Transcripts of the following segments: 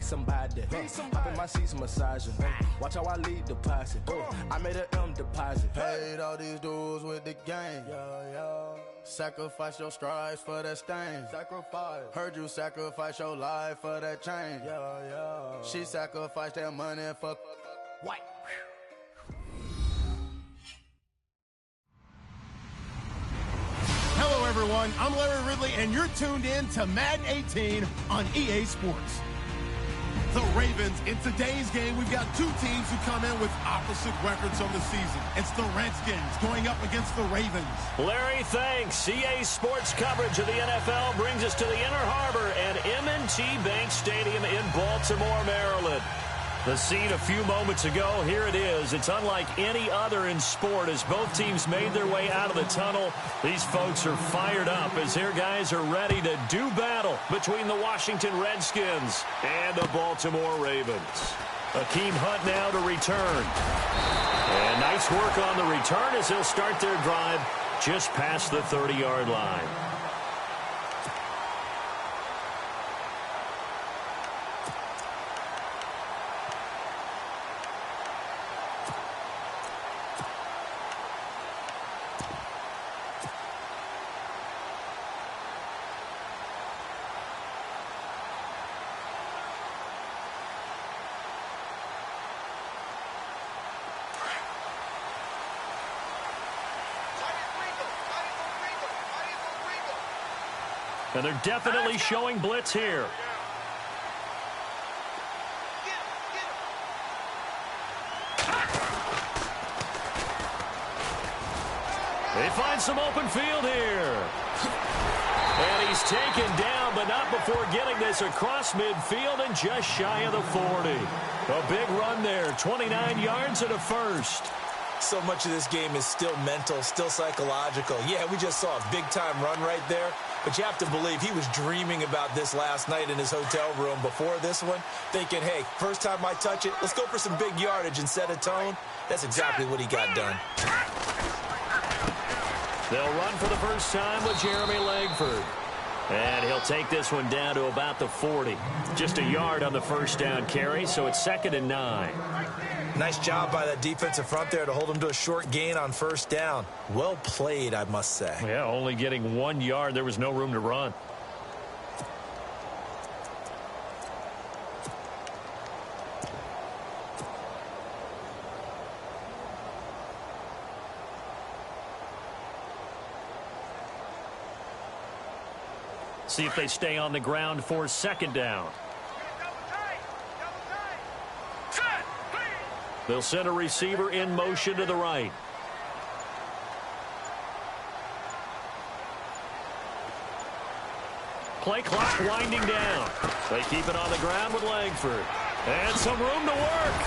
somebody. Hop in my seats, massaging. Watch how I lead the posse. I made a M deposit. Paid all these dudes with the game. Sacrifice your strides for that stain. Sacrifice. Heard you sacrifice your life for that change. She sacrificed that money for white. Hello, everyone. I'm Larry Ridley, and you're tuned in to Madden 18 on EA Sports. The Ravens. In today's game, we've got two teams who come in with opposite records on the season. It's the Redskins going up against the Ravens. Larry, thanks. EA Sports coverage of the NFL brings us to the Inner Harbor at M&T Bank Stadium in Baltimore, Maryland. The scene a few moments ago, here it is. It's unlike any other in sport as both teams made their way out of the tunnel. These folks are fired up as their guys are ready to do battle between the Washington Redskins and the Baltimore Ravens. Akeem Hunt now to return. And nice work on the return as they'll start their drive just past the 30-yard line. And they're definitely showing blitz here. They find some open field here. And he's taken down, but not before getting this across midfield and just shy of the 40. A big run there, 29 yards and a first. So much of this game is still mental, still psychological. Yeah, we just saw a big-time run right there, but you have to believe he was dreaming about this last night in his hotel room before this one, thinking, hey, first time I touch it, let's go for some big yardage and set a tone. That's exactly what he got done. They'll run for the first time with Jeremy Langford. And he'll take this one down to about the 40. Just a yard on the first down carry, so it's 2nd and 9. Nice job by that defensive front there to hold him to a short gain on first down. Well played, I must say. Yeah, only getting 1 yard. There was no room to run. See if they stay on the ground for 2nd down. They'll send a receiver in motion to the right. Play clock winding down. They keep it on the ground with Langford. And some room to work.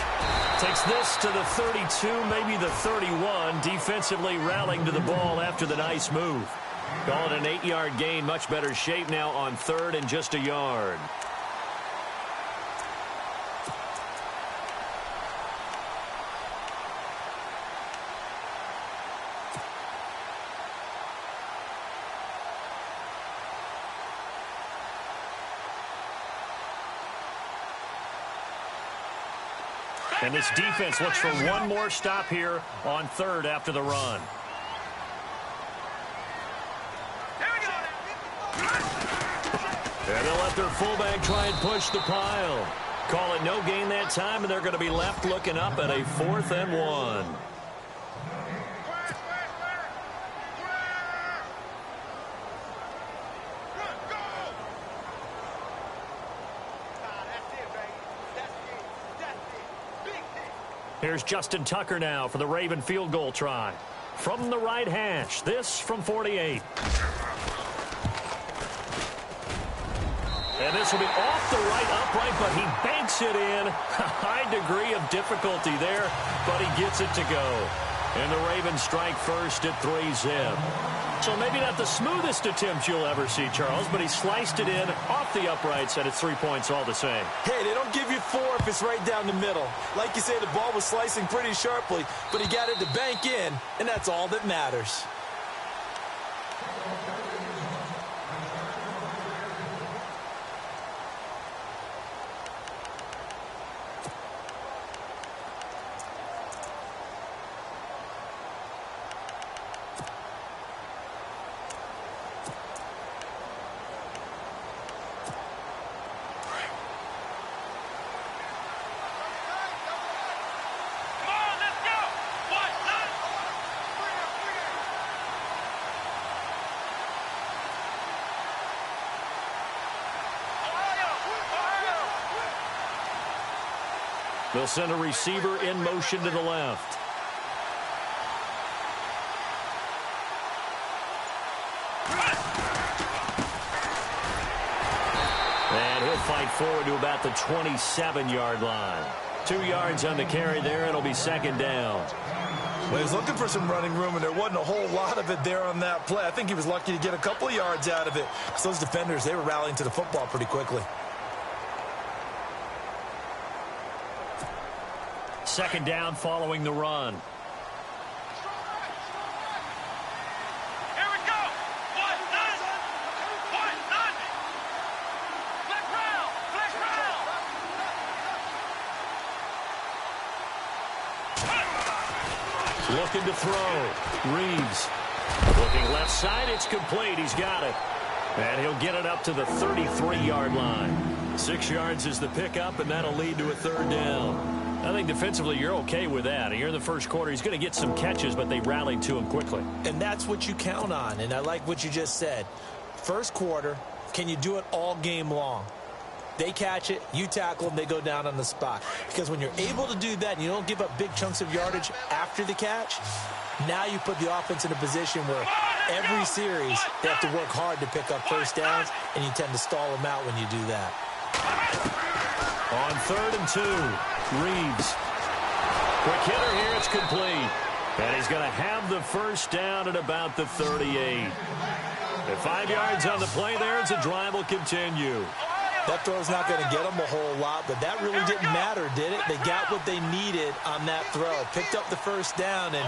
Takes this to the 32, maybe the 31. Defensively rallying to the ball after the nice move. Call it an 8-yard gain. Much better shape now on 3rd and just a yard. And this defense looks for one more stop here on 3rd after the run. And they'll let their fullback try and push the pile. Call it no gain that time, and they're going to be left looking up at a 4th and 1. Here's Justin Tucker now for the Raven field goal try. From the right hash, this from 48. And this will be off the right upright, but he banks it in. A high degree of difficulty there, but he gets it to go. And the Ravens strike first at 3-zip. So maybe not the smoothest attempt you'll ever see, Charles, but he sliced it in off the uprights, and it's 3 points all the same. Hey, they don't give you 4 if it's right down the middle. Like you say, the ball was slicing pretty sharply, but he got it to bank in, and that's all that matters. They'll send a receiver in motion to the left. And he'll fight forward to about the 27-yard line. 2 yards on the carry there. It'll be second down. Well, he was looking for some running room, and there wasn't a whole lot of it there on that play. I think he was lucky to get a couple of yards out of it, because those defenders, they were rallying to the football pretty quickly. Second down following the run. Looking to throw. Reeves. Looking left side. It's complete. He's got it. And he'll get it up to the 33-yard line. 6 yards is the pickup, and that'll lead to a third down. I think defensively you're okay with that. Here in the first quarter, he's going to get some catches, but they rallied to him quickly. And that's what you count on, and I like what you just said. First quarter, can you do it all game long? They catch it, you tackle them, they go down on the spot. Because when you're able to do that and you don't give up big chunks of yardage after the catch, now you put the offense in a position where every series they have to work hard to pick up first downs, and you tend to stall them out when you do that. On 3rd and 2, Reeves. Quick hitter here, it's complete. And he's going to have the first down at about the 38. At 5 yards on the play there, it's a drive will continue. That throw's not going to get them a whole lot, but that really didn't matter, did it? They got what they needed on that throw. Picked up the first down, and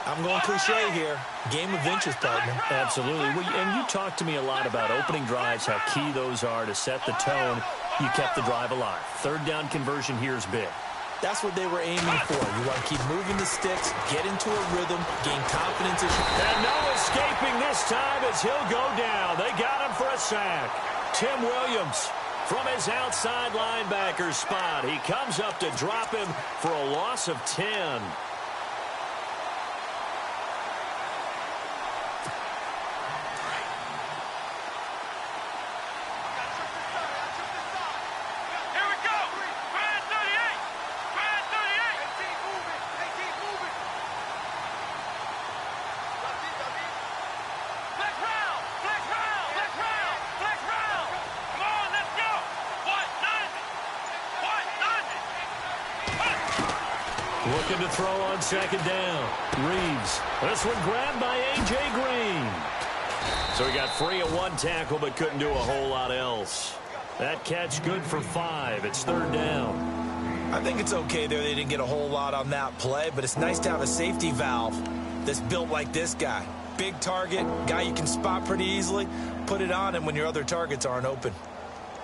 I'm going cliche here. Game of inches, partner. Absolutely. Well, and you talked to me a lot about opening drives, how key those are to set the tone. You kept the drive alive. Third down conversion here is big. That's what they were aiming for. You want to keep moving the sticks, get into a rhythm, gain confidence. And no escaping this time as he'll go down. They got him for a sack. Tim Williams from his outside linebacker spot. He comes up to drop him for a loss of 10. Looking to throw on second down. Reeves. This one grabbed by A.J. Green. So he got free of one tackle but couldn't do a whole lot else. That catch good for 5. It's third down. I think it's okay there. They didn't get a whole lot on that play, but it's nice to have a safety valve that's built like this guy. Big target, guy you can spot pretty easily. Put it on him when your other targets aren't open.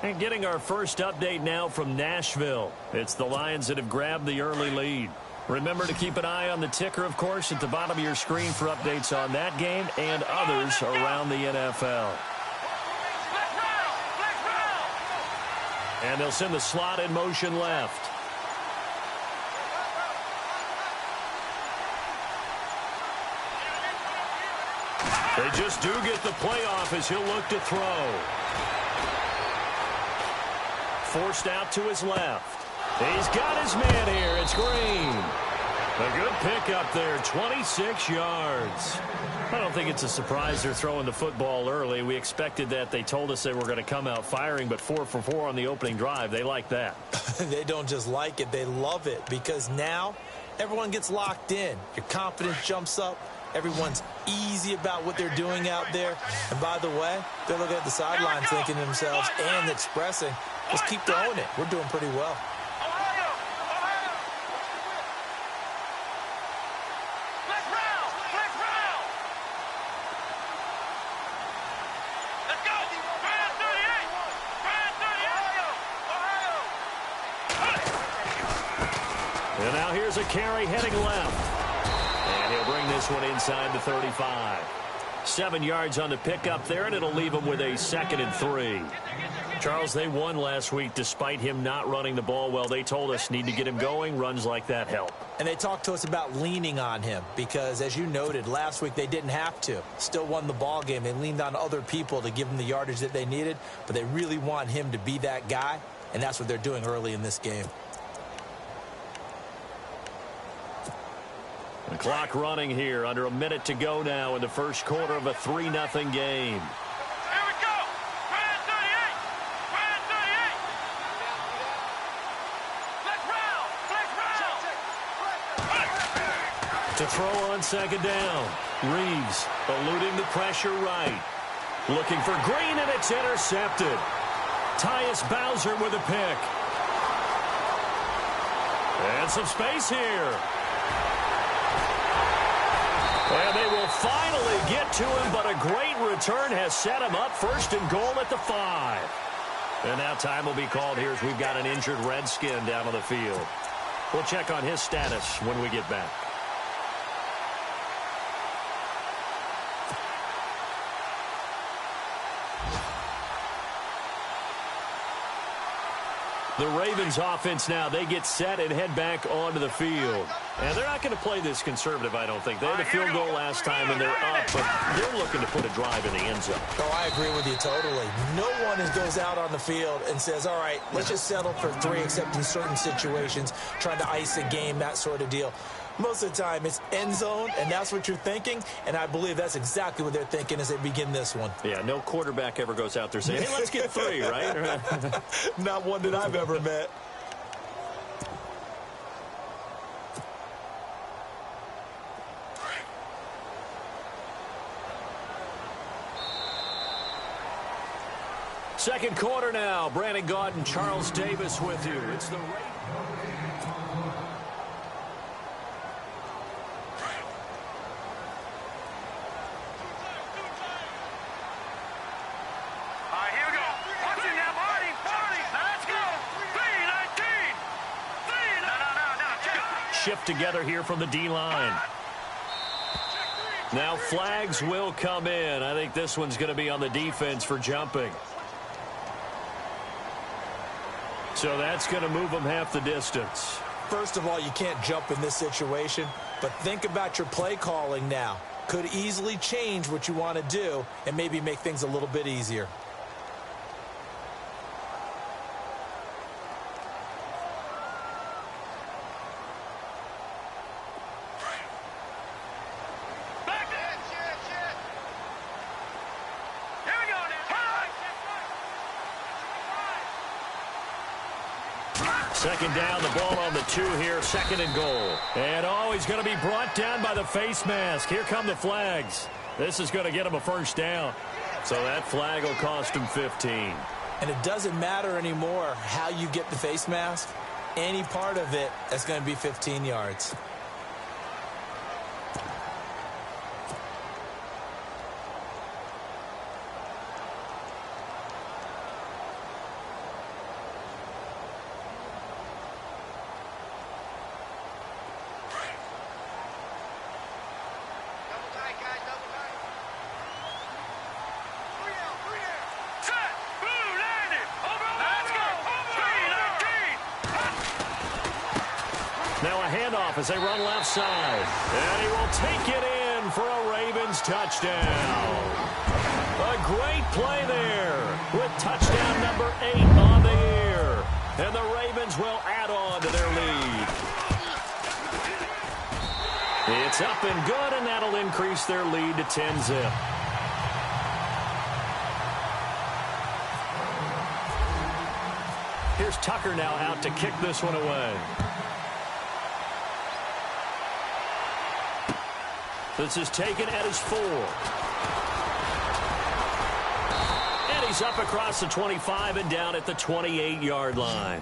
And getting our first update now from Nashville. It's the Lions that have grabbed the early lead. Remember to keep an eye on the ticker, of course, at the bottom of your screen for updates on that game and others around the NFL. And they'll send the slot in motion left. They just do get the playoff as he'll look to throw. Forced out to his left. He's got his man here. It's Green. A good pickup there, 26 yards. I don't think it's a surprise they're throwing the football early. We expected that. They told us they were going to come out firing, but 4 for 4 on the opening drive. They like that. They don't just like it. They love it because now everyone gets locked in. Your confidence jumps up. Everyone's easy about what they're doing out there. And by the way, they're looking at the sidelines thinking to themselves and expressing, let's keep throwing it. We're doing pretty well. And now here's a carry heading left. And he'll bring this one inside the 35. 7 yards on the pickup there, and it'll leave him with a 2nd and 3. Charles, they won last week despite him not running the ball well. They told us need to get him going. Runs like that help. And they talked to us about leaning on him because, as you noted, last week they didn't have to. Still won the ball game. They leaned on other people to give them the yardage that they needed, but they really want him to be that guy, and that's what they're doing early in this game. The clock running here. Under a minute to go now in the first quarter of a 3-0 game. Here we go. Right at 38. Right at 38. Let's round. To throw on second down. Reeves eluding the pressure right. Looking for Green, and it's intercepted. Tyus Bowser with a pick. And some space here. And they will finally get to him, but a great return has set him up. First and goal at the 5. And now time will be called here as we've got an injured Redskin down on the field. We'll check on his status when we get back. The Ravens offense now, they get set and head back onto the field. And they're not going to play this conservative, I don't think. They had a field goal last time, and they're up, but they're looking to put a drive in the end zone. Oh, I agree with you totally. No one goes out on the field and says, all right, let's just settle for 3, except in certain situations, trying to ice a game, that sort of deal. Most of the time, it's end zone, and that's what you're thinking, and I believe that's exactly what they're thinking as they begin this one. Yeah, no quarterback ever goes out there saying, hey, let's get 3, right? Not one that I've ever met. Second quarter now. Brandon Gaudin and Charles Davis with you. It's the Ravens. Shift together here from the D-line. Now flags will come in. I think this one's going to be on the defense for jumping. So that's going to move them half the distance. First of all, you can't jump in this situation, but think about your play calling now. Could easily change what you want to do and maybe make things a little bit easier. Second down, the ball on the 2 here, second and goal. And he's going to be brought down by the face mask. Here come the flags. This is going to get him a first down. So that flag will cost him 15. And it doesn't matter anymore how you get the face mask. Any part of it, that's going to be 15 yards. As they run left side. And he will take it in for a Ravens touchdown. A great play there with touchdown number 8 on the year. And the Ravens will add on to their lead. It's up and good, and that'll increase their lead to 10-zip. Here's Tucker now out to kick this one away. This is taken at his 4. And he's up across the 25 and down at the 28-yard line.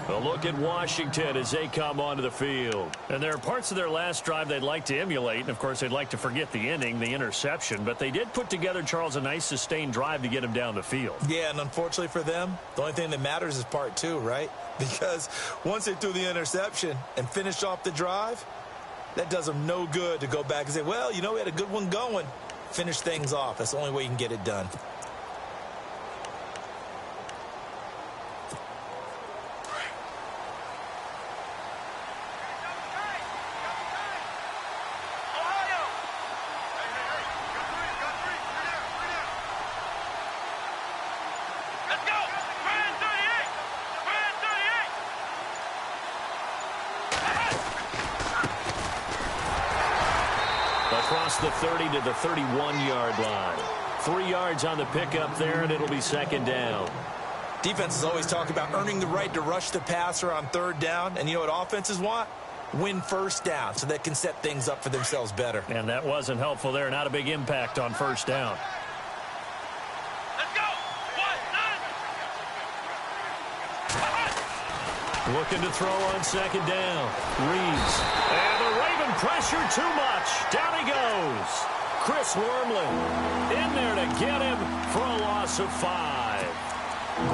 A look at Washington as they come onto the field. And there are parts of their last drive they'd like to emulate. And, of course, they'd like to forget the inning, the interception. But they did put together, Charles, a nice sustained drive to get him down the field. Yeah, and unfortunately for them, the only thing that matters is part 2, right? Because once they threw the interception and finished off the drive, that does them no good to go back and say, well, you know, we had a good one going. Finish things off. That's the only way you can get it done. across the 30 to the 31-yard line. 3 yards on the pickup there, and it'll be second down. Defenses always talk about earning the right to rush the passer on third down. And you know what offenses want? Win first down so they can set things up for themselves better. And that wasn't helpful there. Not a big impact on first down. Let's go. 1, 9. Looking to throw on second down. Reeves. And the Raven pressure too much. Down he goes. Chris Wormley in there to get him for a loss of 5.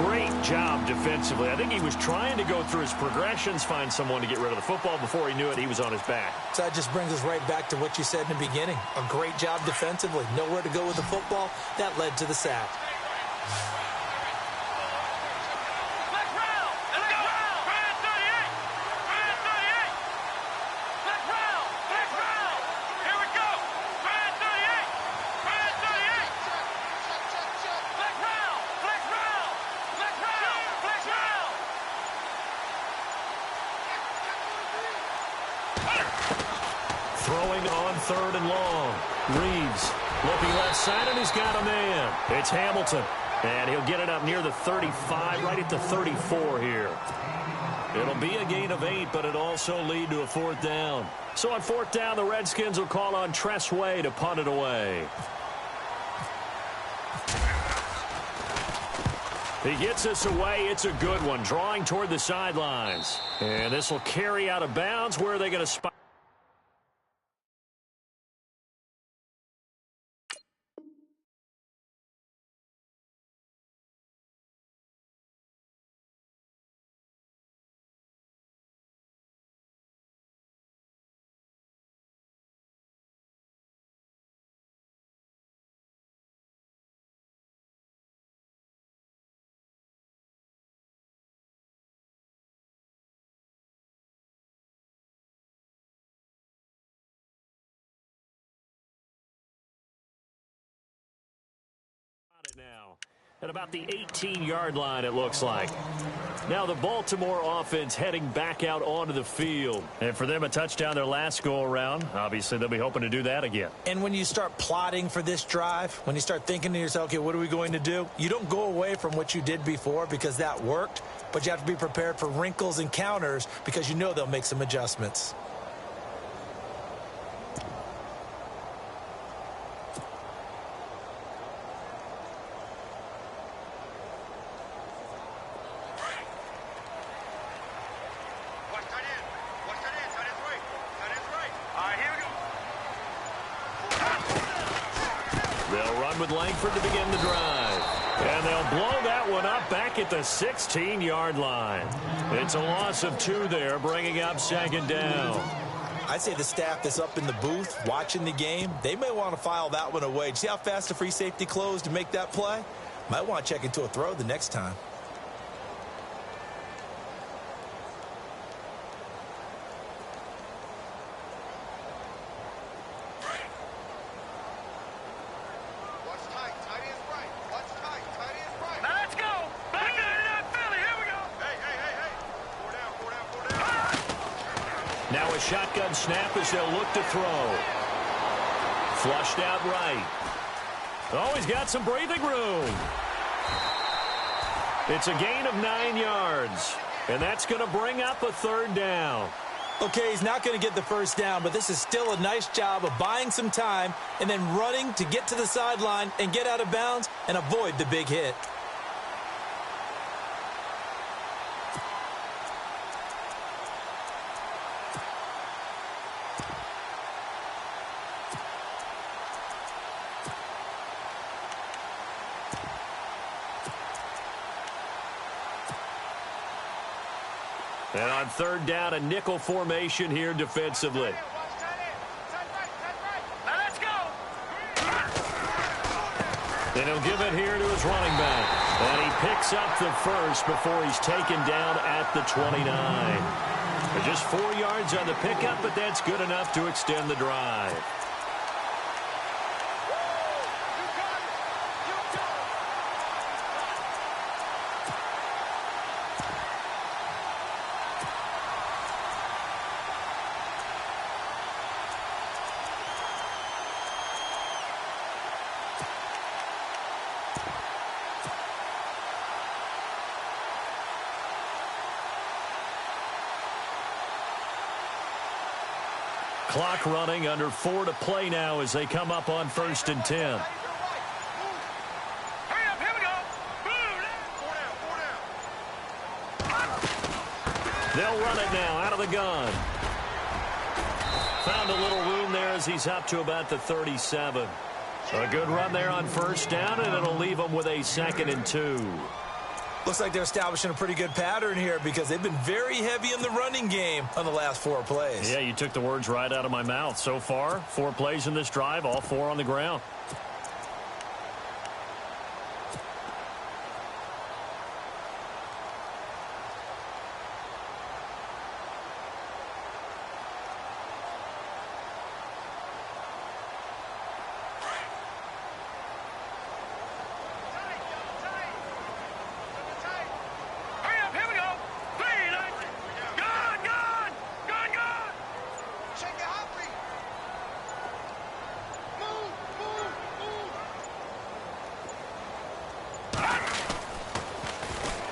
Great job defensively. I think he was trying to go through his progressions, find someone to get rid of the football. Before he knew it, he was on his back. So that just brings us right back to what you said in the beginning. A great job defensively. Nowhere to go with the football. That led to the sack. Throwing on third and long. Reeves looking left side, and he's got a man. It's Hamilton, and he'll get it up near the 35, right at the 34 here. It'll be a gain of 8, but it'll also lead to a 4th down. So on 4th down, the Redskins will call on Tress Way to punt it away. He gets us away. It's a good one, drawing toward the sidelines. And this will carry out of bounds. Where are they going to spot? Now at about the 18-yard line, it looks like. Now the Baltimore offense heading back out onto the field. And for them, a touchdown their last go-around. Obviously, they'll be hoping to do that again. And when you start plotting for this drive, when you start thinking to yourself, okay, what are we going to do? You don't go away from what you did before because that worked, but you have to be prepared for wrinkles and counters because you know they'll make some adjustments. With Langford to begin the drive. And they'll blow that one up back at the 16-yard line. It's a loss of 2 there, bringing up second down. I'd say the staff that's up in the booth watching the game, they may want to file that one away. See how fast the free safety closed to make that play? Might want to check into a throw the next time. Shotgun snap as they'll look to throw. Flushed out right. Oh, he's got some breathing room. It's a gain of 9 yards. And that's going to bring up a 3rd down. Okay, he's not going to get the first down, but this is still a nice job of buying some time and then running to get to the sideline and get out of bounds and avoid the big hit. And on 3rd down, a nickel formation here defensively. Let's go. And he'll give it here to his running back. And he picks up the first before he's taken down at the 29. Just 4 yards on the pickup, but that's good enough to extend the drive. Clock running, under 4 to play now as they come up on 1st and 10. Hurry up, here we go. They'll run it now out of the gun. Found a little room there as he's up to about the 37. A good run there on 1st down, and it'll leave them with a 2nd and 2. Looks like they're establishing a pretty good pattern here because they've been very heavy in the running game on the last 4 plays. Yeah, you took the words right out of my mouth. So far, 4 plays in this drive, all 4 on the ground.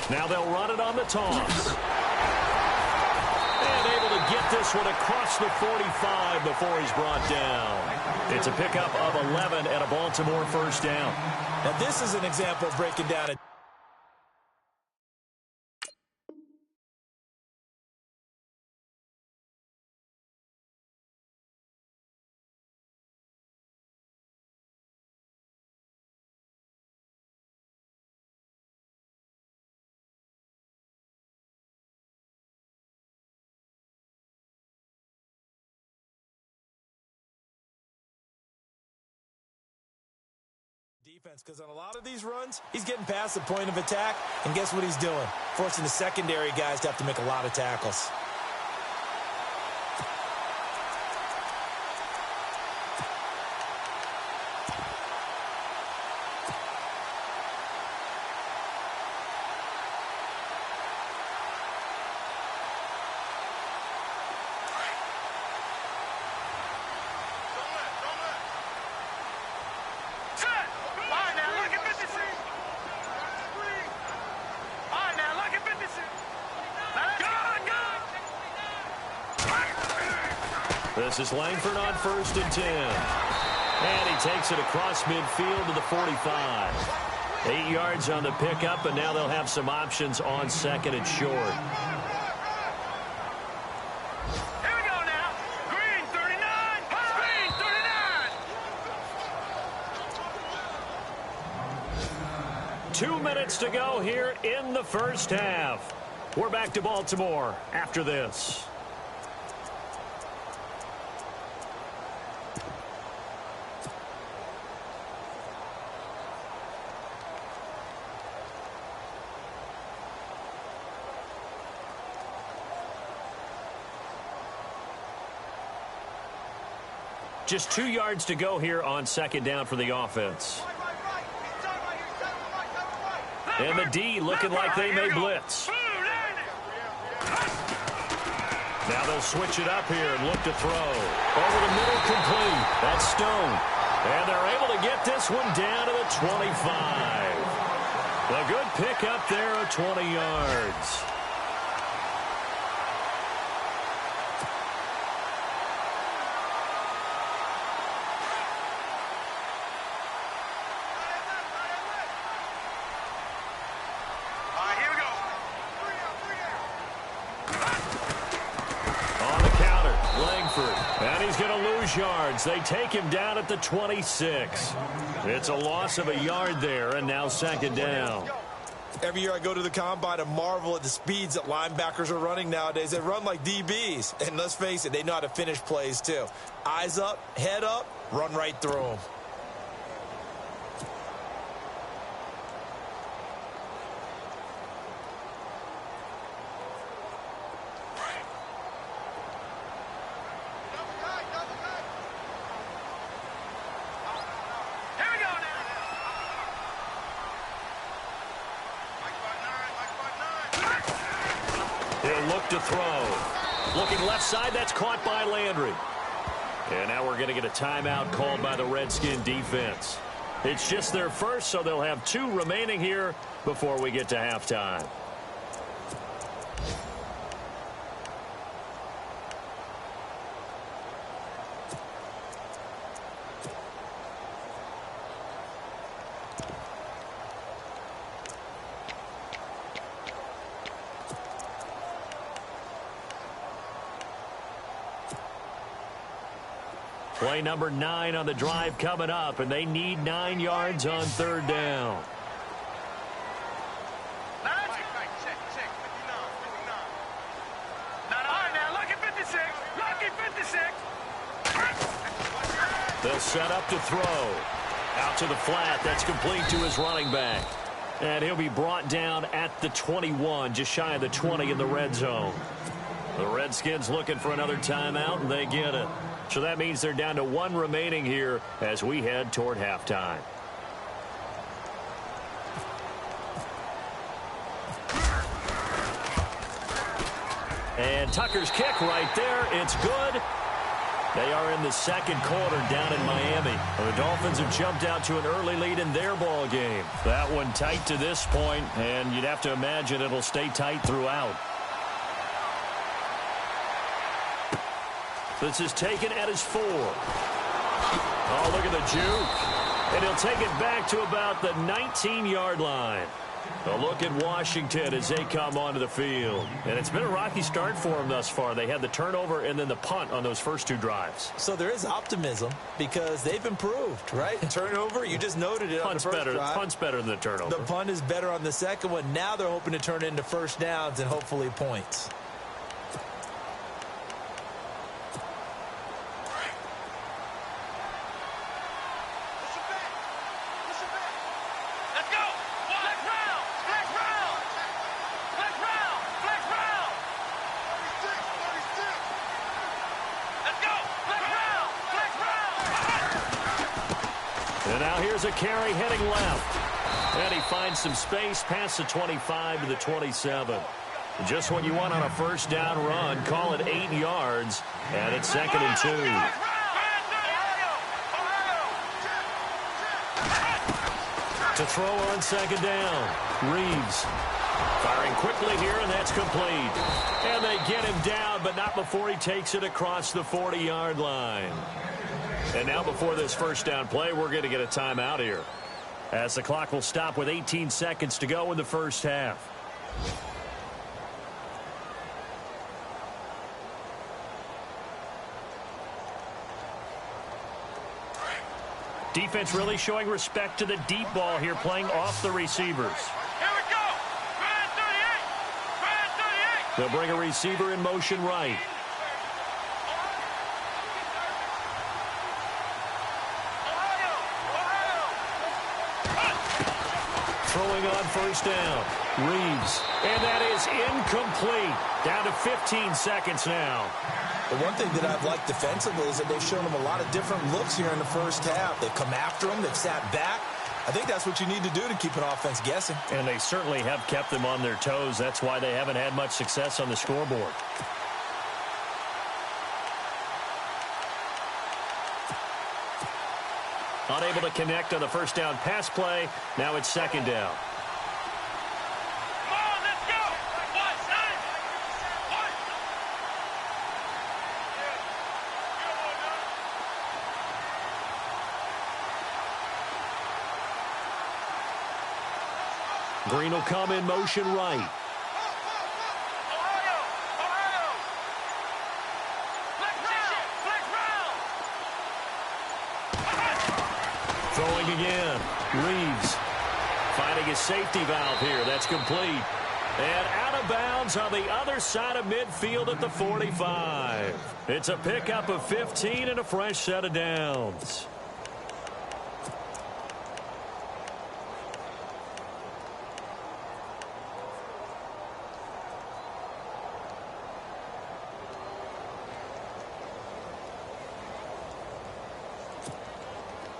Now they'll run it on the toss. And able to get this one across the 45 before he's brought down. It's a pickup of 11 and a Baltimore 1st down. Now this is an example of breaking down a defense, because on a lot of these runs, he's getting past the point of attack, and guess what he's doing? Forcing the secondary guys to have to make a lot of tackles. This is Langford on 1st and 10. And he takes it across midfield to the 45. 8 yards on the pickup, and now they'll have some options on 2nd and short. Here we go now. Green 39. Green 39. 2 minutes to go here in the 1st half. We're back to Baltimore after this. Just 2 yards to go here on 2nd down for the offense. And the D looking like they may blitz. Now they'll switch it up here and look to throw. Over the middle, complete. That's Stone. And they're able to get this one down to the 25. A good pickup there of 20 yards. And he's going to lose yards. They take him down at the 26. It's a loss of a yard there, and now 2nd down. Every year I go to the combine and marvel at the speeds that linebackers are running nowadays. They run like DBs. And let's face it, they know how to finish plays too. Eyes up, head up, run right through them. To throw. Looking left side, that's caught by Landry. And now we're going to get a timeout called by the Redskin defense. It's just their first, so they'll have 2 remaining here before we get to halftime. Play number 9 on the drive coming up, and they need 9 yards on third down. They'll set up to throw. Out to the flat. That's complete to his running back. And he'll be brought down at the 21, just shy of the 20 in the red zone. The Redskins looking for another timeout, and they get it. So that means they're down to 1 remaining here as we head toward halftime. And Tucker's kick right there. It's good. They are in the second quarter down in Miami. The Dolphins have jumped out to an early lead in their ball game. That one tight to this point, and you'd have to imagine it'll stay tight throughout. This is taken at his 4. Oh, look at the juke. And he'll take it back to about the 19-yard line. A look at Washington as they come onto the field. And it's been a rocky start for them thus far. They had the turnover and then the punt on those first 2 drives. So there is optimism because they've improved, right? Turnover, you just noted it on the first drive. Punt's better than the turnover. The punt is better on the second one. Now they're hoping to turn it into first downs and hopefully points. And now here's a carry heading left. And he finds some space past the 25 to the 27. Just what you want on a first down run. Call it 8 yards. And it's 2nd and 2. To throw on 2nd down. Reeves firing quickly here, and that's complete. And they get him down, but not before he takes it across the 40-yard line. And now before this first down play, we're going to get a timeout here, as the clock will stop with 18 seconds to go in the first half. Defense really showing respect to the deep ball here, playing off the receivers. Here we go. Grand 38. They'll bring a receiver in motion right. Throwing on first down. Reeves. And that is incomplete. Down to 15 seconds now. The one thing that I've liked defensively is that they've shown them a lot of different looks here in the first half. They've come after them. They've sat back. I think that's what you need to do to keep an offense guessing. And they certainly have kept them on their toes. That's why they haven't had much success on the scoreboard. Unable to connect on the first down pass play. Now it's 2nd down. Come on, let's go. Green will come in motion right. Throwing again. Reeves finding his safety valve here. That's complete. And out of bounds on the other side of midfield at the 45. It's a pickup of 15 and a fresh set of downs.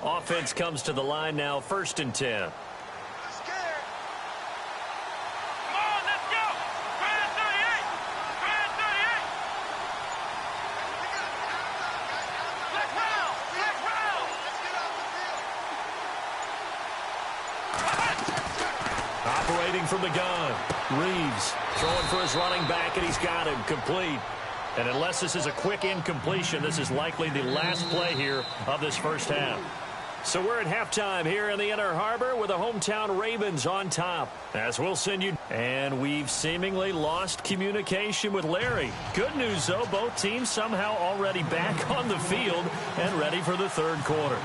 Offense comes to the line now, 1st and 10. Come on, let's go. Grand 38. Grand 38. Let's round. Let's round. Operating from the gun. Reeves throwing for his running back, and he's got him complete. And unless this is a quick incompletion, this is likely the last play here of this first half. So we're at halftime here in the Inner Harbor with the hometown Ravens on top. As we'll send you. And we've seemingly lost communication with Larry. Good news, though, both teams somehow already back on the field and ready for the third quarter.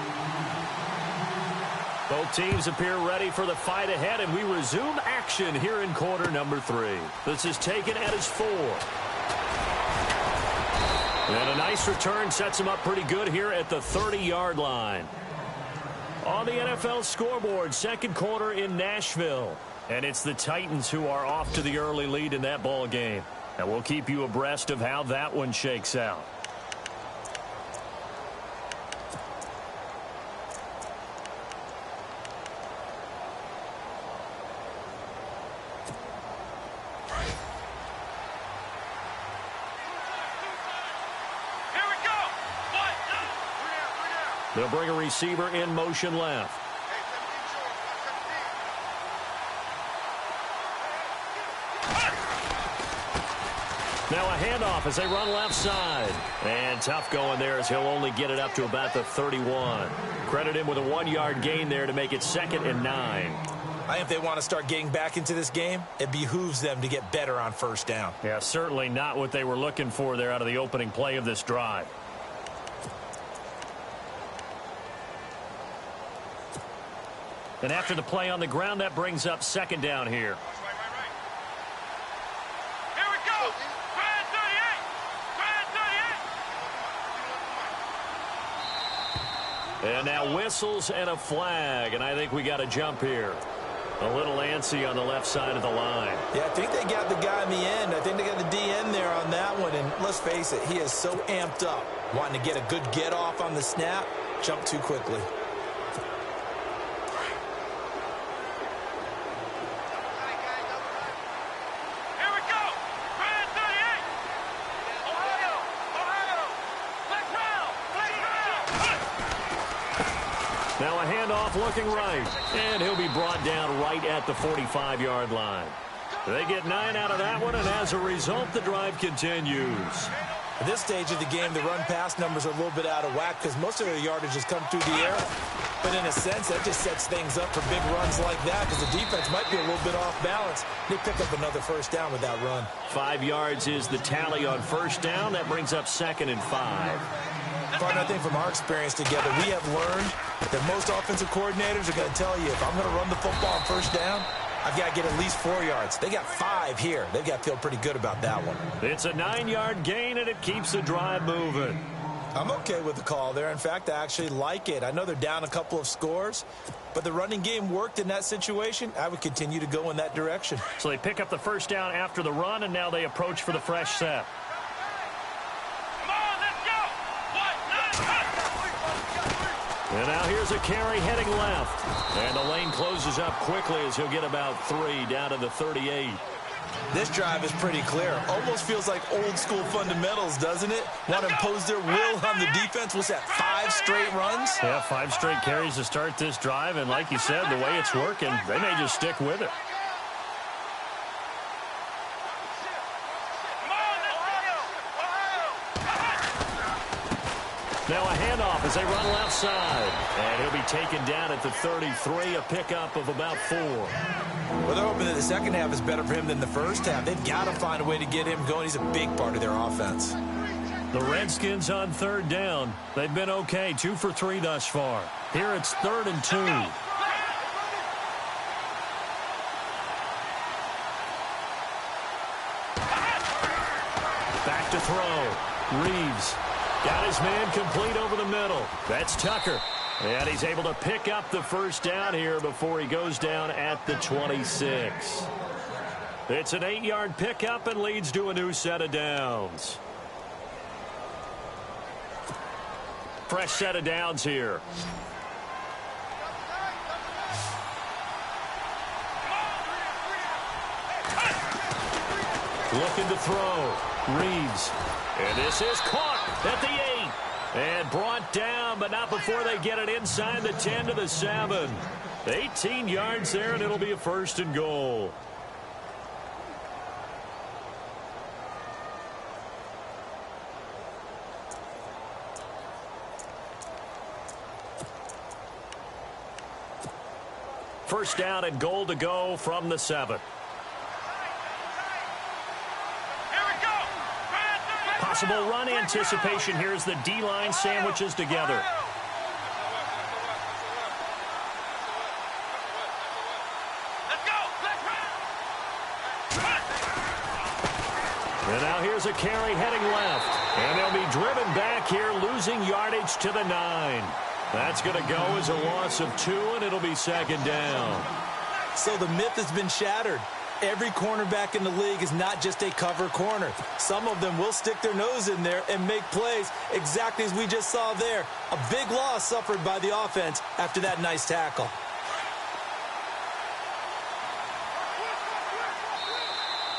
Both teams appear ready for the fight ahead, and we resume action here in quarter number 3. This is taken at his 4. And a nice return sets him up pretty good here at the 30-yard line. On the NFL scoreboard, second quarter in Nashville. And it's the Titans who are off to the early lead in that ball game. And we'll keep you abreast of how that one shakes out. They'll bring a receiver in motion left. Now a handoff as they run left side. And tough going there as he'll only get it up to about the 31. Credit him with a 1-yard gain there to make it 2nd and 9. I think if they want to start getting back into this game, it behooves them to get better on first down. Yeah, certainly not what they were looking for there out of the opening play of this drive. And after the play on the ground, that brings up 2nd down here. Here we go. Grand 38. And now whistles and a flag, and I think we got a jump here. A little antsy on the left side of the line. Yeah, I think they got the guy in the end. I think they got the DN there on that one, and let's face it, he is so amped up, wanting to get a good get-off on the snap, jump too quickly. Now a handoff looking right, and he'll be brought down right at the 45-yard line. They get 9 out of that one, and as a result, the drive continues. At this stage of the game, the run-pass numbers are a little bit out of whack because most of their yardage has come through the air. But in a sense, that just sets things up for big runs like that because the defense might be a little bit off balance. They pick up another first down with that run. 5 yards is the tally on first down. That brings up 2nd and 5. Partner, I think from our experience together, we have learned that most offensive coordinators are going to tell you, if I'm going to run the football on first down, I've got to get at least 4 yards. They got 5 here. They've got to feel pretty good about that one. It's a 9-yard gain, and it keeps the drive moving. I'm okay with the call there. In fact, I actually like it. I know they're down a couple of scores, but the running game worked in that situation. I would continue to go in that direction. So they pick up the first down after the run, and now they approach for the fresh set. And now here's a carry heading left. And the lane closes up quickly as he'll get about 3 down to the 38. This drive is pretty clear. Almost feels like old school fundamentals, doesn't it? Want to impose their will on the defense. What's that, 5 straight runs? Yeah, 5 straight carries to start this drive. And like you said, the way it's working, they may just stick with it. Now a handoff as they run left side. And he'll be taken down at the 33, a pickup of about 4. Well, they're hoping that the second half is better for him than the first half. They've got to find a way to get him going. He's a big part of their offense. The Redskins on 3rd down. They've been okay, 2 for 3 thus far. Here it's 3rd and 2. Back to throw. Reeves. Got his man complete over the middle. That's Tucker. And he's able to pick up the first down here before he goes down at the 26. It's an 8-yard pickup and leads to a new set of downs. Fresh set of downs here. Looking to throw. Reeves. And this is caught at the 8. And brought down, but not before they get it inside the 10 to the 7. 18 yards there, and it'll be a 1st and goal. First down and goal to go from the 7. Possible run anticipation here as the D-line sandwiches together. And now here's a carry heading left. And they'll be driven back here, losing yardage to the 9. That's going to go as a loss of 2, and it'll be second down. So the myth has been shattered. Every cornerback in the league is not just a cover corner. Some of them will stick their nose in there and make plays exactly as we just saw there. A big loss suffered by the offense after that nice tackle.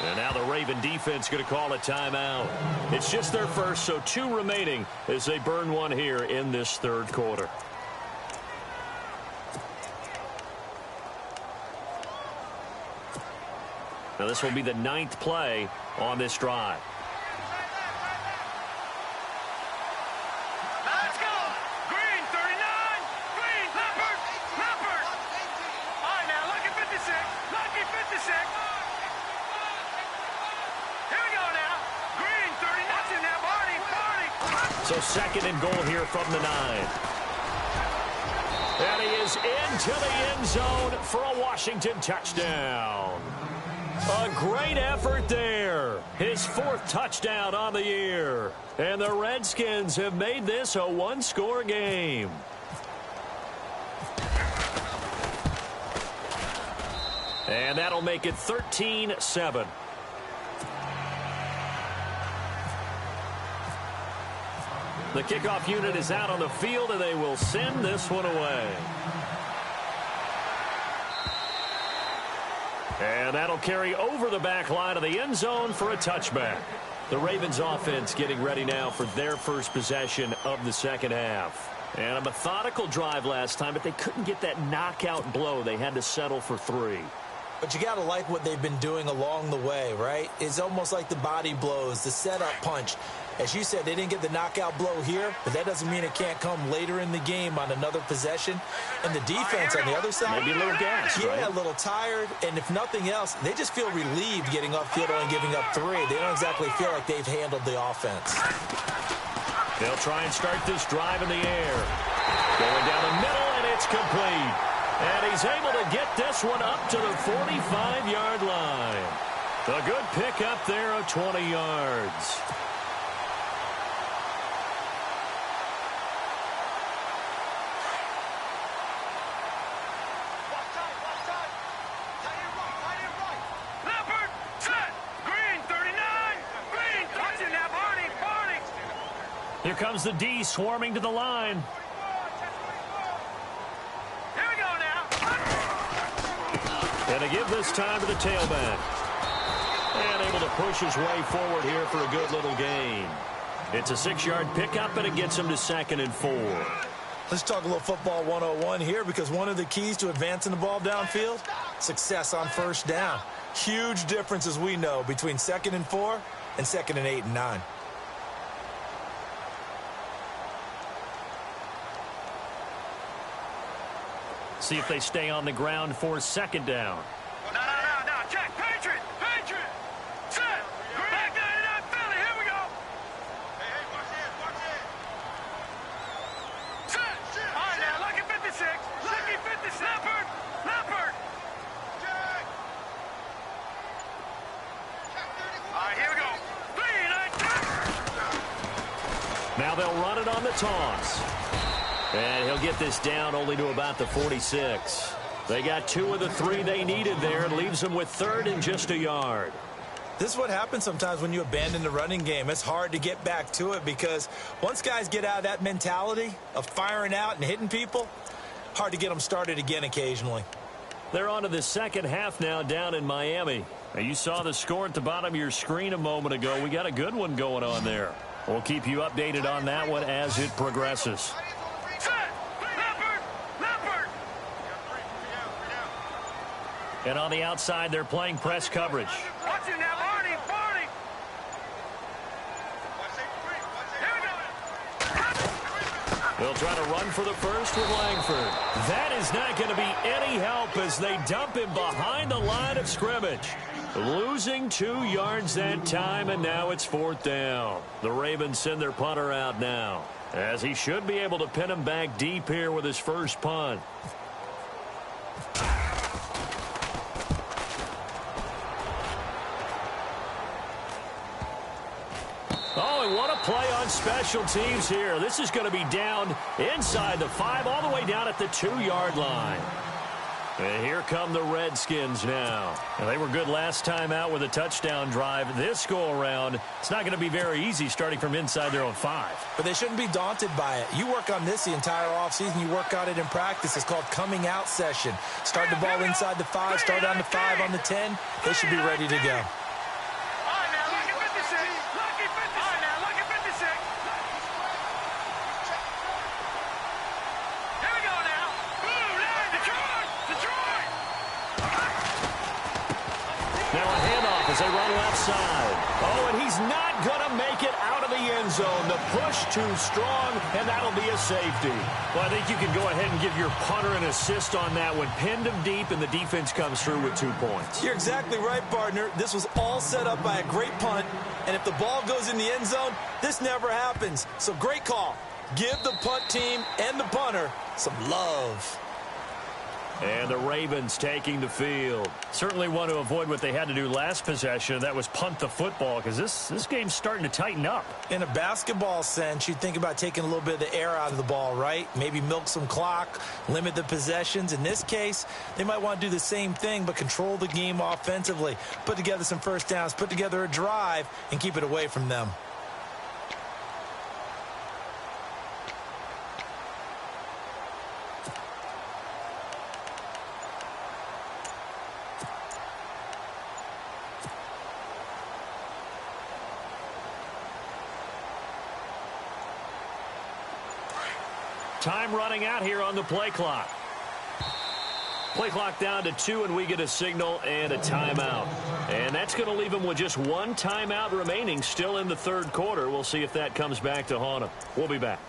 And now the Raven defense going to call a timeout. It's just their first, so 2 remaining as they burn one here in this third quarter. Now this will be the 9th play on this drive. Let's go! Green, 39! Green, Leopard! Leopard! All right, now, lucky 56! Lucky 56! Here we go now! Green, 30, that's in there, Barney! Barney! So second and goal here from the 9. And he is into the end zone for a Washington touchdown. A great effort there. His 4th touchdown on the year. And the Redskins have made this a 1-score game. And that'll make it 13-7. The kickoff unit is out on the field, and they will send this one away. And that'll carry over the back line of the end zone for a touchback. The Ravens offense getting ready now for their first possession of the second half. And a methodical drive last time, but they couldn't get that knockout blow. They had to settle for 3. But you got to like what they've been doing along the way, right? It's almost like the body blows, the setup punch. As you said, they didn't get the knockout blow here, but that doesn't mean it can't come later in the game on another possession. And the defense on the other side, maybe a little gassed, yeah, right? a little tired. And if nothing else, they just feel relieved getting upfield and giving up 3. They don't exactly feel like they've handled the offense. They'll try and start this drive in the air. Going down the middle, and it's complete. And he's able to get this one up to the 45-yard line. A good pickup there of 20 yards. Leopard, set! Green, 39! Green, touching that, Barney! Barney! Here comes the D swarming to the line. Here we go now! And to give this time to the tailback. And able to push his way forward here for a good little gain. It's a 6-yard pickup, and it gets him to 2nd and 4. Let's talk a little football 101 here, because one of the keys to advancing the ball downfield, success on first down. Huge difference, as we know, between 2nd and 4 and 2nd and 8 and 9. See if they stay on the ground for 2nd down. No, check, Patriot! Patriot! Set! Back 99, Philly, here we go! Hey, watch this! Set! All right, now, lucky 56! Lucky 56! Leopard! Leopard! All right, here we go! 3, 9, Now they'll run it on the toss. And he'll get this down only to about the 46. They got 2 of the 3 they needed there. It leaves them with 3rd and just a yard. This is what happens sometimes when you abandon the running game. It's hard to get back to it, because once guys get out of that mentality of firing out and hitting people, hard to get them started again occasionally. They're on to the second half now down in Miami. Now, you saw the score at the bottom of your screen a moment ago. We got a good one going on there. We'll keep you updated on that one as it progresses. And on the outside, they're playing press coverage. watching now, Barney! Barney! Here we go! They'll try to run for the first with Langford. That is not going to be any help as they dump him behind the line of scrimmage. Losing 2 yards that time, and now it's 4th down. The Ravens send their punter out now, as he should be able to pin him back deep here with his first punt. Oh, and what a play on special teams here. This is going to be down inside the 5, all the way down at the 2-yard line. And here come the Redskins now. And they were good last time out with a touchdown drive. This go-around, it's not going to be very easy starting from inside their own 5. But they shouldn't be daunted by it. You work on this the entire offseason. You work on it in practice. It's called coming out session. Start the ball inside the 5, start on the 5, on the 10. They should be ready to go. As they run left side. Oh, and he's not going to make it out of the end zone. The push too strong, and that'll be a safety. Well, I think you can go ahead and give your punter an assist on that one. Pinned him deep, and the defense comes through with 2 points. You're exactly right, partner. This was all set up by a great punt, and if the ball goes in the end zone, this never happens. So great call. Give the punt team and the punter some love. And the Ravens taking the field. Certainly want to avoid what they had to do last possession. That was punt the football, because this game's starting to tighten up. In a basketball sense, you'd think about taking a little bit of the air out of the ball, right? Maybe milk some clock, limit the possessions. In this case, they might want to do the same thing, but control the game offensively. Put together some first downs, put together a drive, and keep it away from them. Time running out here on the play clock. Play clock down to 2, and we get a signal and a timeout. And that's going to leave them with just 1 timeout remaining still in the 3rd quarter. We'll see if that comes back to haunt them. We'll be back.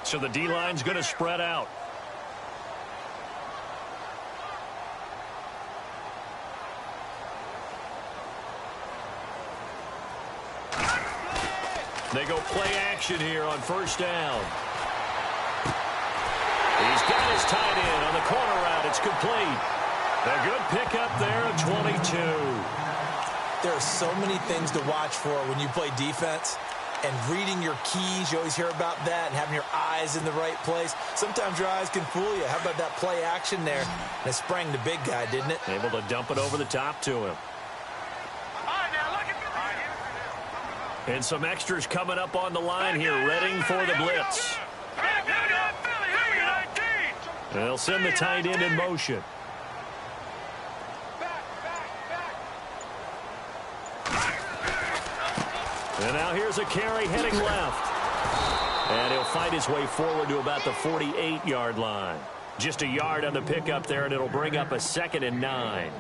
So the D-line's going to spread out. They go play action here on first down. He's got his tight end on the corner route. It's complete. A good pickup there of 22. There are so many things to watch for when you play defense. And reading your keys, you always hear about that, and having your eyes in the right place. Sometimes your eyes can fool you. How about that play action there? And it sprang the big guy, didn't it? Able to dump it over the top to him. And some extras coming up on the line here, readying for the blitz. And they'll send the tight end in motion. And now here's a carry heading left. And he'll fight his way forward to about the 48-yard line. Just a yard on the pickup there, and it'll bring up a 2nd and 9.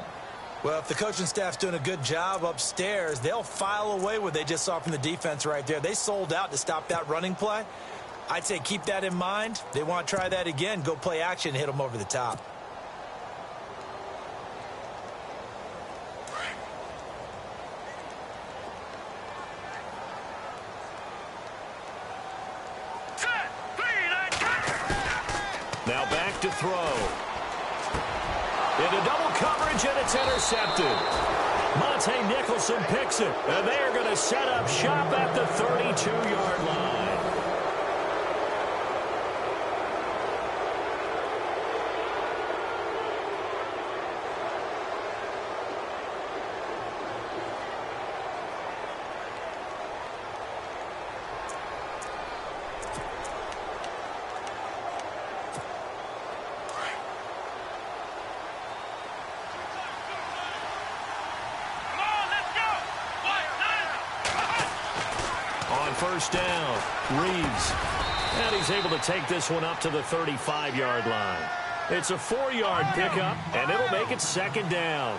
Well, if the coaching staff's doing a good job upstairs, they'll file away what they just saw from the defense right there. They sold out to stop that running play. I'd say keep that in mind. They want to try that again. Go play action and hit them over the top. Now back to throw. Into double coverage, and it's intercepted. Monte Nicholson picks it, and they are going to set up shop at the 32-yard line. first down. Reeves. And he's able to take this one up to the 35-yard line. It's a 4-yard pickup, and it'll make it second down.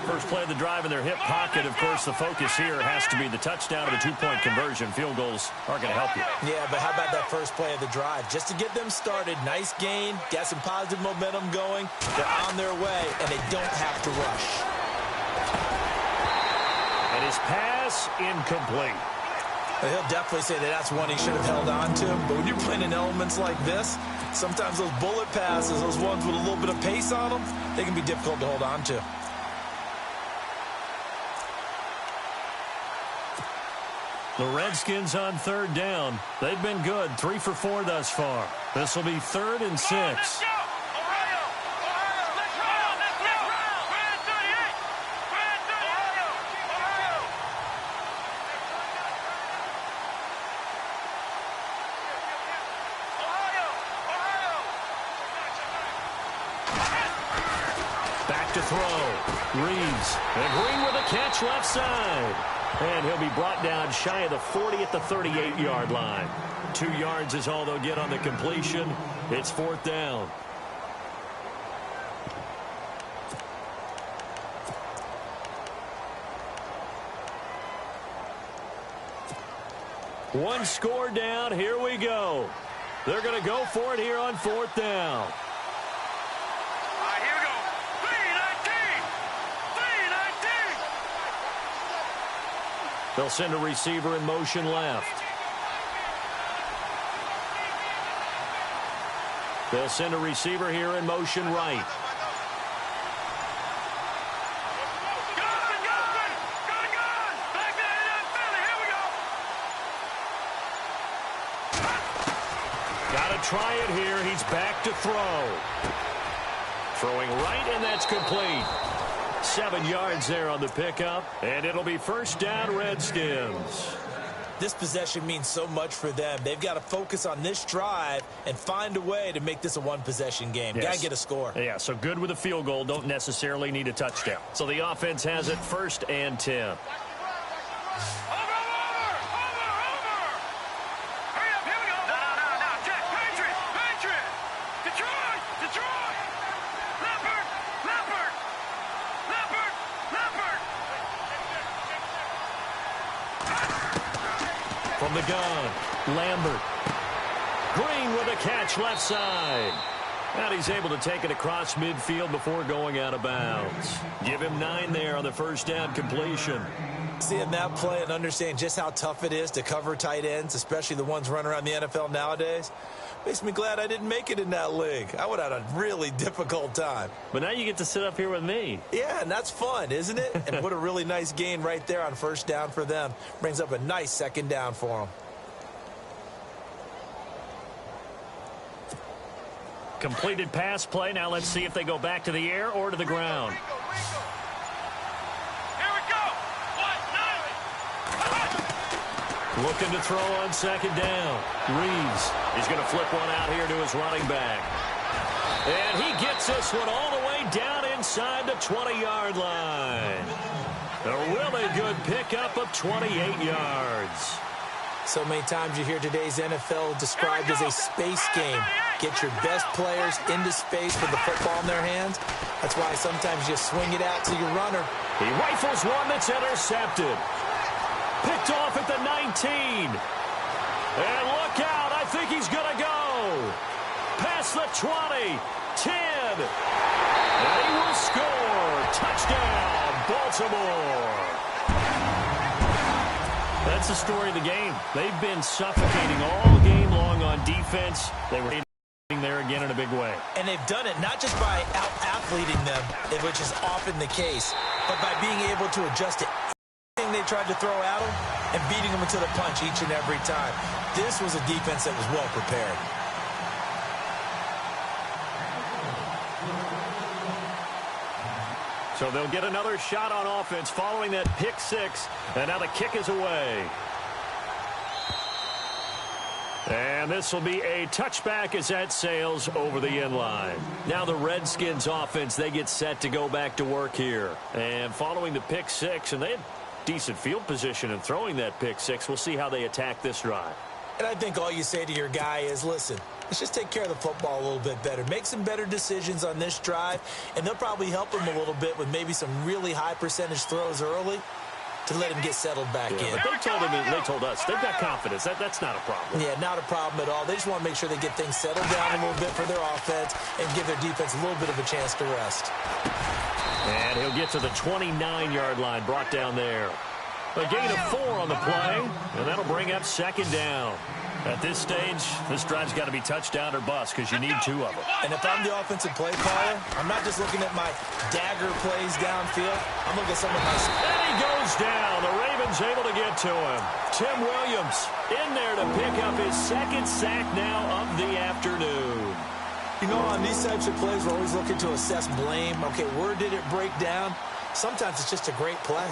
First play of the drive in their hip pocket. Of course, the focus here has to be the touchdown or the two-point conversion. Field goals aren't going to help you. Yeah, but how about that first play of the drive? Just to get them started, nice gain, got some positive momentum going. They're on their way, and they don't have to rush. And his pass incomplete. He'll definitely say that that's one he should have held on to. But when you're playing in elements like this, sometimes those bullet passes, those ones with a little bit of pace on them, they can be difficult to hold on to. The Redskins on third down. They've been good, 3 for 4 thus far. This will be 3rd and 6. Back to throw. Reeves. And Green with a catch left side. And he'll be brought down shy of the 40 at the 38-yard line. 2 yards is all they'll get on the completion. It's 4th down. One score down. Here we go. They're going to go for it here on 4th down. They'll send a receiver in motion left. They'll send a receiver here in motion right. Got to try it here. He's back to throw. Throwing right, and that's complete. 7 yards there on the pickup, and it'll be first down, Redskins. This possession means so much for them. They've got to focus on this drive and find a way to make this a one-possession game. Yes. Got to get a score. Yeah, so good with a field goal. Don't necessarily need a touchdown. So the offense has it 1st and 10. From the gun, Lambert. Green with a catch left side. And he's able to take it across midfield before going out of bounds. Give him 9 there on the first down completion. Seeing that play and understand just how tough it is to cover tight ends, especially the ones running around the NFL nowadays, makes me glad I didn't make it in that league. I would have had a really difficult time. But now you get to sit up here with me. Yeah, and that's fun, isn't it? And what a really nice gain right there on first down for them. Brings up a nice second down for them. Completed pass play. Now let's see if they go back to the air or to the ground. Looking to throw on second down. Reeves. He's going to flip one out here to his running back. And he gets this one all the way down inside the 20-yard line. A really good pickup of 28 yards. So many times you hear today's NFL described as a space game. Get your best players into space with the football in their hands. That's why sometimes you swing it out to your runner. He rifles one that's intercepted. Picked off at the 19. And look out. I think he's going to go. Past the 20. 10. And he will score. Touchdown, Baltimore. That's the story of the game. They've been suffocating all game long on defense. They were there again in a big way. And they've done it not just by out-athleting them, which is often the case, but by being able to adjust to anything they tried to throw at them and beating them into the punch each and every time. This was a defense that was well prepared. So they'll get another shot on offense following that pick six. And now the kick is away. And this will be a touchback as that sails over the end line. Now the Redskins offense, they get set to go back to work here. And following the pick six, and they had decent field position and throwing that pick six. We'll see how they attack this drive. And I think all you say to your guy is, listen, let's just take care of the football a little bit better. Make some better decisions on this drive, and they'll probably help him a little bit with maybe some really high percentage throws early to let him get settled back in. But they told us they've got confidence. That's not a problem. Yeah, not a problem at all. They just want to make sure they get things settled down a little bit for their offense and give their defense a little bit of a chance to rest. And he'll get to the 29-yard line, brought down there. A gain of 4 on the play, and that'll bring up second down. At this stage, this drive's got to be touchdown or bust because you need 2 of them. And if I'm the offensive play caller, I'm not just looking at my dagger plays downfield. I'm looking at some of my... And he goes down. The Ravens able to get to him. Tim Williams in there to pick up his second sack now of the afternoon. You know, on these types of plays, we're always looking to assess blame. Okay, where did it break down? Sometimes it's just a great play.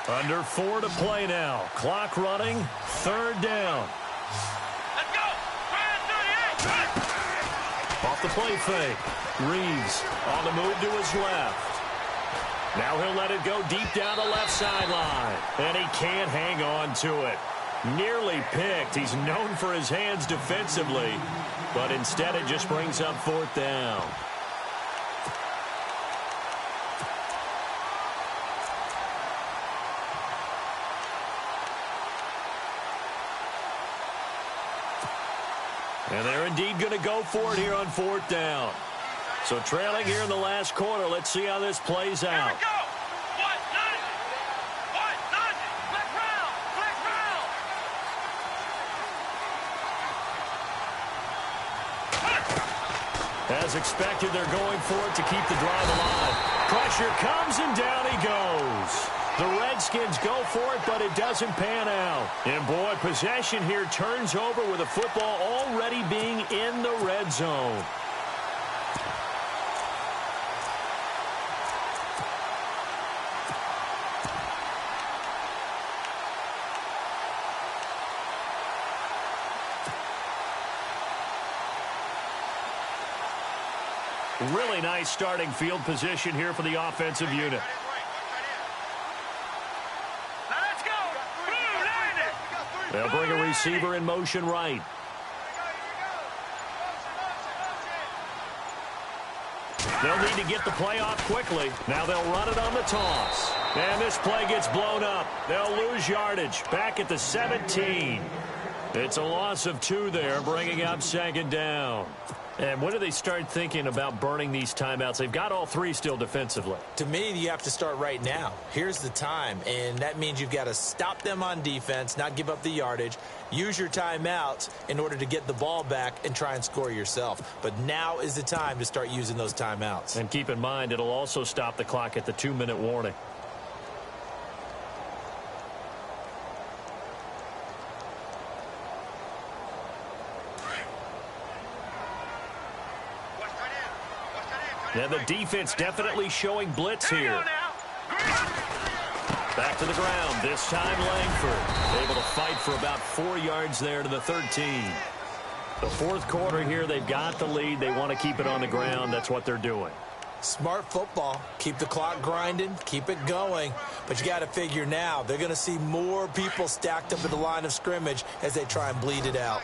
Under 4 to play now. Clock running. 3rd down. Let's go. Off the play fake. Reeves on the move to his left. Now he'll let it go deep down the left sideline. And he can't hang on to it. Nearly picked. He's known for his hands defensively. But instead it just brings up 4th down. And they're indeed going to go for it here on 4th down. So trailing here in the last quarter. Let's see how this plays out. Here we go. What? Black round. As expected, they're going for it to keep the drive alive. Pressure comes, and down he goes. The Redskins go for it, but it doesn't pan out. And, boy, possession here turns over with the football already being in the red zone. Really nice starting field position here for the offensive unit. Let's go. They'll bring a receiver in motion right. They'll need to get the play off quickly. Now they'll run it on the toss. And this play gets blown up. They'll lose yardage. Back at the 17. It's a loss of 2 there, bringing up 2nd down. And when do they start thinking about burning these timeouts? They've got all 3 still defensively. To me, you have to start right now. Here's the time, and that means you've got to stop them on defense, not give up the yardage, use your timeouts in order to get the ball back and try and score yourself. But now is the time to start using those timeouts. And keep in mind, it'll also stop the clock at the 2-minute warning. And the defense definitely showing blitz here. Back to the ground. This time Langford able to fight for about 4 yards there to the 13. The 4th quarter here, they've got the lead. They want to keep it on the ground. That's what they're doing. Smart football. Keep the clock grinding. Keep it going. But you got to figure now, they're going to see more people stacked up at the line of scrimmage as they try and bleed it out.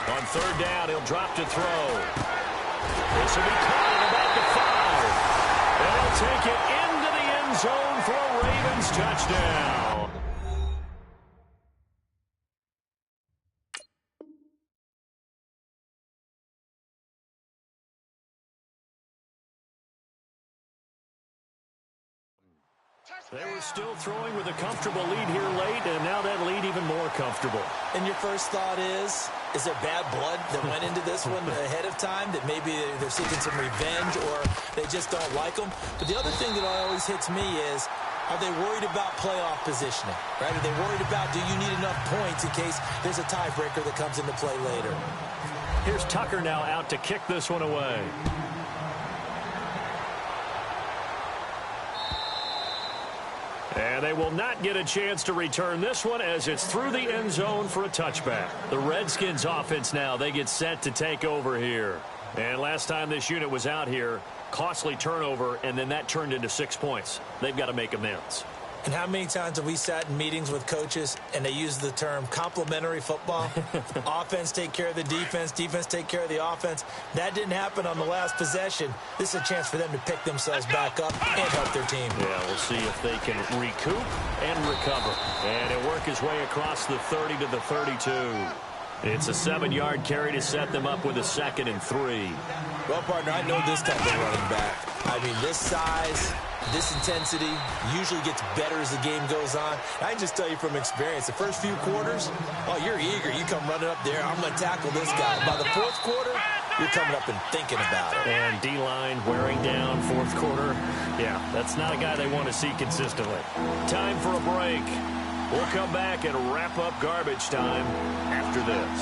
On 3rd down, he'll drop to throw. This will be caught at about the 5. And he'll take it into the end zone for a Ravens touchdown. They were still throwing with a comfortable lead here late, and now that lead even more comfortable. And your first thought is there bad blood that went into this one ahead of time, that maybe they're seeking some revenge or they just don't like them? But the other thing that always hits me is, are they worried about playoff positioning, right? Are they worried about, do you need enough points in case there's a tiebreaker that comes into play later? Here's Tucker now out to kick this one away. And they will not get a chance to return this one as it's through the end zone for a touchback. The Redskins offense now, they get set to take over here. And last time this unit was out here, costly turnover, and then that turned into 6 points. They've got to make amends. And how many times have we sat in meetings with coaches and they use the term complementary football? Offense take care of the defense, defense take care of the offense. That didn't happen on the last possession. This is a chance for them to pick themselves back up and help their team. Yeah, we'll see if they can recoup and recover. And he'll work his way across the 30 to the 32. It's a 7-yard carry to set them up with a 2nd and 3. Well, partner, I know this type of running back. I mean, this size, this intensity usually gets better as the game goes on. I can just tell you from experience, the first few quarters, oh, you're eager. You come running up there, I'm going to tackle this guy. By the 4th quarter, you're coming up and thinking about it. And D-line wearing down 4th quarter. Yeah, that's not a guy they want to see consistently. Time for a break. We'll come back and wrap up garbage time after this.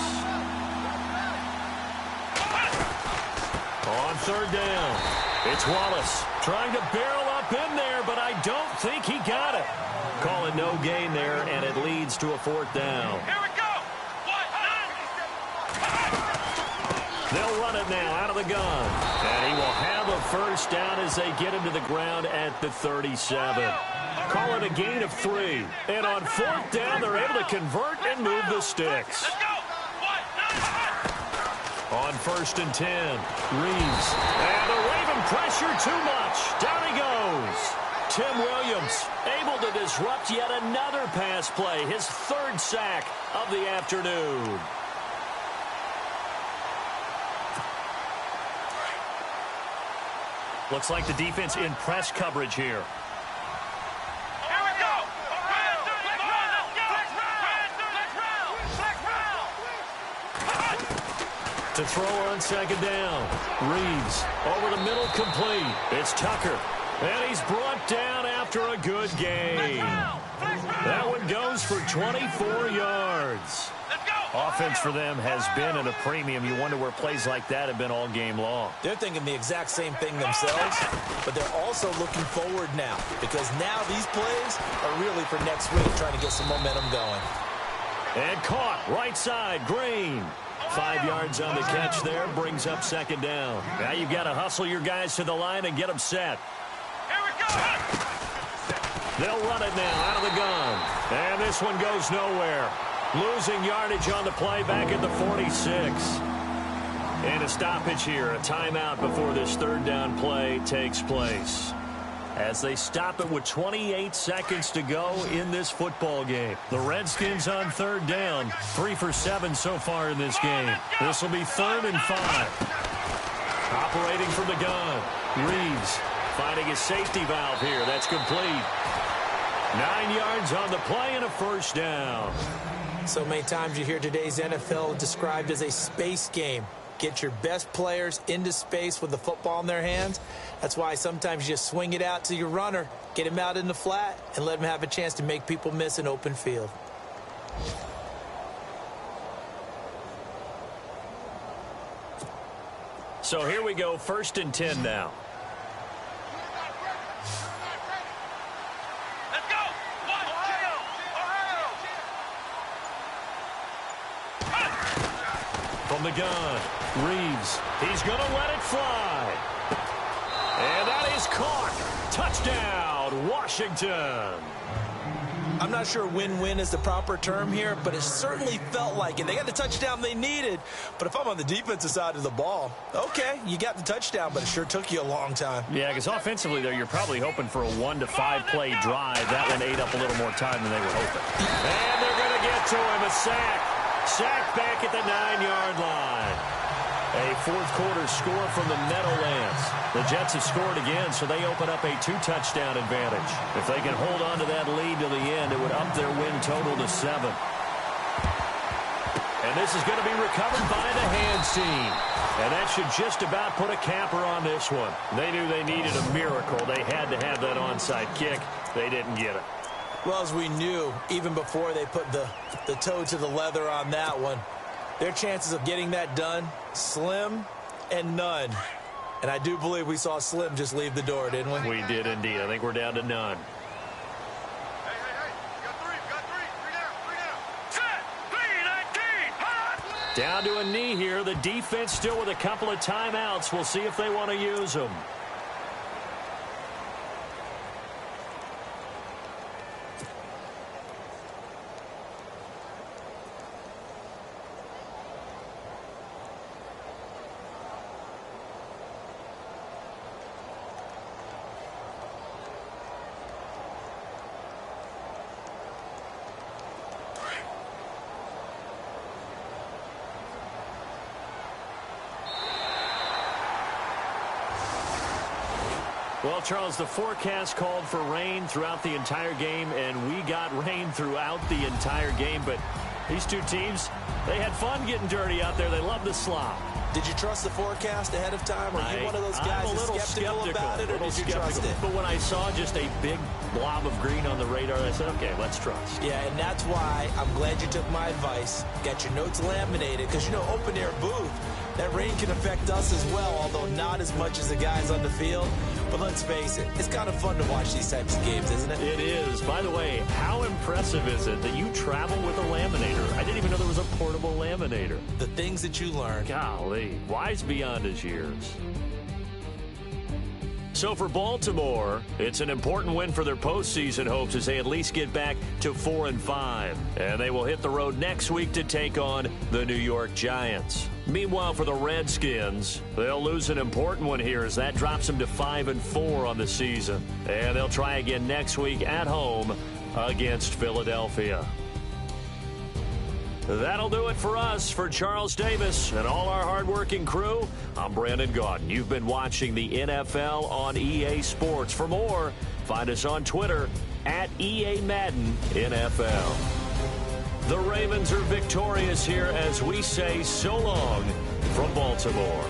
On 3rd down, it's Wallace trying to barrel up in there, but I don't think he got it. Call it no gain there, and it leads to a 4th down. Here we go. They'll run it now out of the gun, and he will have a 1st down as they get him to the ground at the 37. Call it a gain of 3. And on 4th down, they're able to convert and move the sticks. On 1st and 10, Reeves. And the Raven pressure too much. Down he goes. Tim Williams able to disrupt yet another pass play. His 3rd sack of the afternoon. Looks like the defense in press coverage here. To throw on 2nd down. Reeves over the middle, complete. It's Tucker. And he's brought down after a good game. That one goes for 24 yards. Offense for them has been at a premium. You wonder where plays like that have been all game long. They're thinking the exact same thing themselves, but they're also looking forward now because now these plays are really for next week, trying to get some momentum going. And caught right side, Green. 5 yards on the catch there, brings up 2nd down. Now you've got to hustle your guys to the line and get them set. Here we go. They'll run it now out of the gun. And this one goes nowhere. Losing yardage on the play back at the 46. And a stoppage here, a timeout before this 3rd down play takes place. As they stop it with 28 seconds to go in this football game. The Redskins on 3rd down, 3 for 7 so far in this game. This will be 3rd and 5. Operating from the gun, Reeves finding a safety valve here. That's complete. 9 yards on the play and a 1st down. So many times you hear today's NFL described as a space game. Get your best players into space with the football in their hands. That's why sometimes you just swing it out to your runner, get him out in the flat, and let him have a chance to make people miss an open field. So here we go, 1st and 10 now. Let's go. From the gun, Reeves. He's going to let it fly. And that is caught. Touchdown, Washington. I'm not sure win-win is the proper term here, but it certainly felt like it. They got the touchdown they needed. But if I'm on the defensive side of the ball, okay, you got the touchdown, but it sure took you a long time. Yeah, because offensively there, you're probably hoping for a 1 to 5 play drive. That one ate up a little more time than they were hoping. And they're going to get to him, a sack. Sack back at the 9-yard line. A 4th quarter score from the Meadowlands. The Jets have scored again, so they open up a 2-touchdown advantage. If they can hold on to that lead to the end, it would up their win total to 7. And this is going to be recovered by the Hands team. And that should just about put a capper on this one. They knew they needed a miracle. They had to have that onside kick. They didn't get it. Well, as we knew, even before they put the toe to the leather on that one, their chances of getting that done, slim and none. And I do believe we saw Slim just leave the door, didn't we? We did indeed. I think we're down to none. Down to a knee here. The defense still with a couple of timeouts. We'll see if they want to use them. Well, Charles, the forecast called for rain throughout the entire game, and we got rain throughout the entire game. But these two teams, they had fun getting dirty out there. They love the slop. Did you trust the forecast ahead of time? Or are you one of those guys that's skeptical about it, or did you trust it? But when I saw just a big blob of green on the radar, I said, okay, let's trust. Yeah, and that's why I'm glad you took my advice. Got your notes laminated, because, you know, open-air booth, that rain can affect us as well, although not as much as the guys on the field. But let's face it, it's kind of fun to watch these types of games, isn't it? It is. By the way, how impressive is it that you travel with a laminator? I didn't even know there was a portable laminator. The things that you learn. Golly, wise beyond his years. So for Baltimore, it's an important win for their postseason hopes as they at least get back to 4-5. And they will hit the road next week to take on the New York Giants. Meanwhile, for the Redskins, they'll lose an important one here as that drops them to 5-4 on the season. And they'll try again next week at home against Philadelphia. That'll do it for us. For Charles Davis and all our hardworking crew, I'm Brandon Gaudin. You've been watching the NFL on EA Sports. For more, find us on Twitter at EA Madden NFL. The Ravens are victorious here as we say so long from Baltimore.